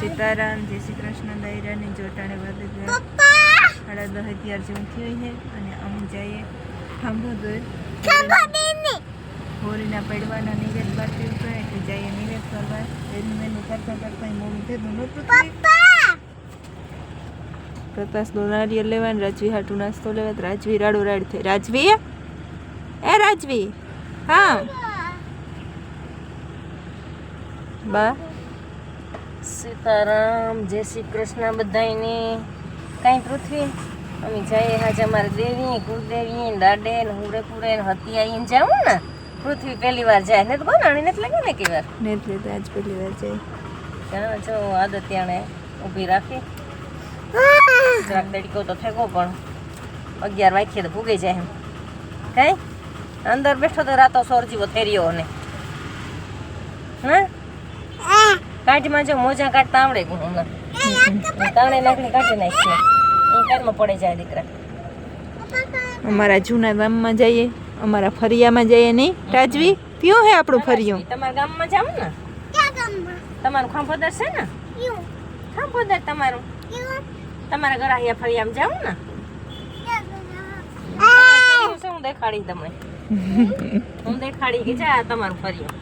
સીતારામ, જય શ્રી કૃષ્ણ. દૈરાની જોટાણે બધે 10:30 જેવું થયું છે અને અમે જઈએ ખાંભોદર હોળીના પડવાના નિવેદ બાકી હતો એટલે જઈએ નિવેદ કરવા. એનું મેનું કરતા કરતા મોડું થયું નહોતું. પ્રતાસનો નારિયેળ લેવાનું, રાજવી હાટું નાસ્તો લેવા. રાજવી રાડો રાડ થઈ. રાજવી એ રાજવી, હા બા. સીતારામ, જય શ્રી કૃષ્ણ બધાને. કાંઈ પૃથ્વી અમે જઈએ હાજ અમારે દેવી કુળદેવી દાડે ને હુડે કુડે ને હતી આવીને જાઉં ને. પૃથ્વી પહેલી વાર જાય ને તો બનાણી ને લાગે ને કે વાર ને એટલે તો આજ પહેલી વાર જાય. ત્યાં જો આદત ત્યાં ઊભી રાખી જરાક દડકો તો ફેંકો પણ 11 વાગ્યે તો ભૂગી જાય એમ. કાંઈ અંદર બેઠો તો રાતો સોર જેવો થઈ રહ્યો ને. હા કાઢમાં જો મોજા કાઢતા આવડે ગુણ તાવડે નાખડી કાઢી નાખીએ એ કારમાં પડે જાય દીકરા. અમારા જૂના ગામમાં જઈએ, અમારા ફરિયામાં જઈએ. નહીં રાજવી કયું હે આપણું ફરિયું? તમારા ગામમાં જાવ ને. તમારું ખાંભોદર છે ને? ખાંભોદર તમારું તમારા ગરાહિયા ફરિયામાં જાવ ને. હું દેખાડી તમને હું દેખાડી કે જા તમારું ફરિયું.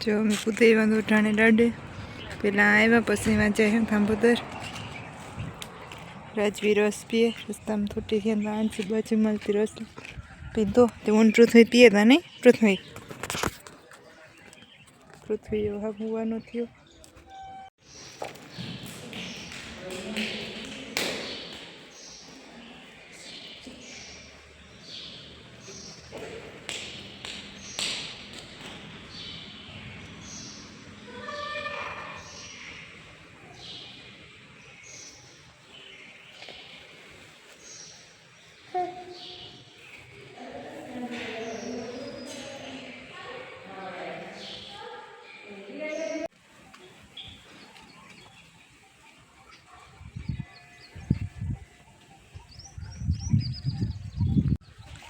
જો અમે કુદે વાંધો ઠાણે દાડે પેલા આવ્યા પછી વાંચ્યા ખાંભોદર. રાજવી રસ પીએ, રસ્તામાં થોટી ગયા આંચી બાજુ મળતી રસ પીધો તે ઊંટું થઈ પીએ તા નહીં પૃથ્વી એવો હોવાનો થયો.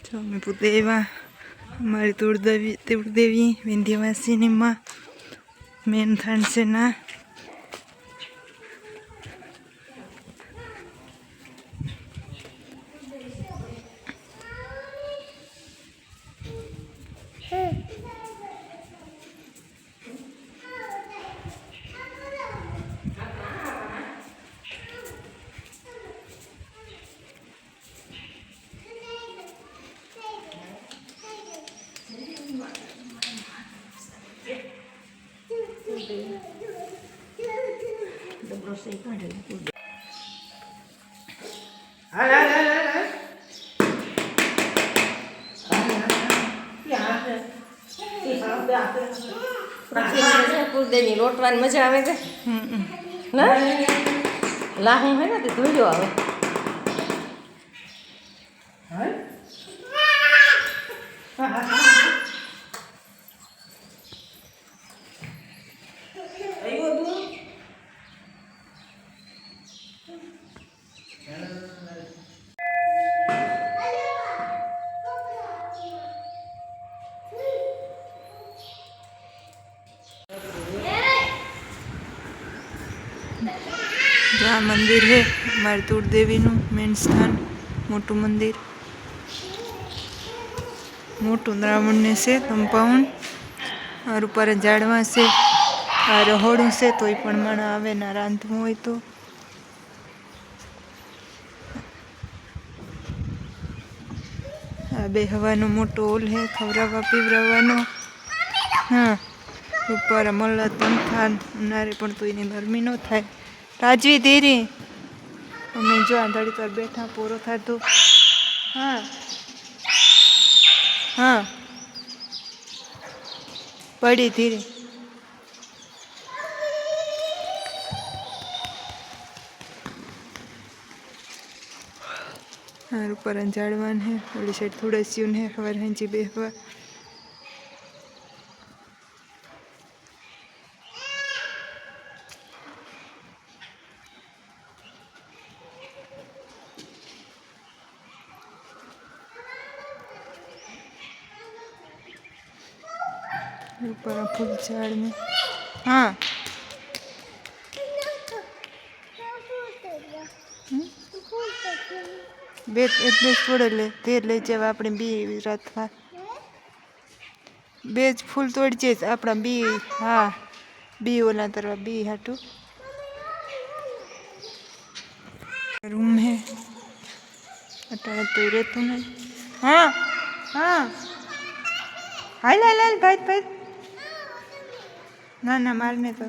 તો અમે પોતે એવા અમારી તુળદેવી વિંધ્યવાસીની માં મેન થાન છે ના. કુળદેવી લોટવાની મજા આવે છે ને. લાહું હે ને તે ધોયો આવે. जहाँ मंदिर है हमारे तुलदेवी नु मेन स्थान मोटू मंदिर मोटू द्रावण से कंपाउंड और ऊपर झाड़वा से आ रहोड़ू से तो पण आवे ना रांधवू हो तो आ बेहवानो मोटो ओल है खवरावा पीवरावानो. हाँ ऊपर मल्ला तंथान उनारे पण तो इनी गर्मी न थाय. राजवी धीरे अमे जो आंधड़ी पर बैठा पूरो था तो. हाँ हाँ पड़ी धीरे. हाँ ऊपर अंजाड़वान है, वाली साइड थोड़ा स्यून है, खबर है जी बेहवा. ऊपर फूल झाड़ में हाँ બે એટલે થોડે લે તે લઈ જવા આપણે બી રાતવા બે જ ફૂલ તોડજે આપણા બી હા બી ઓલા તરવા બી હાટું रूम है अटाने तो रहतु नहीं हाँ हाँ हाल हाल हाल भाई भाई ना ना मारने तो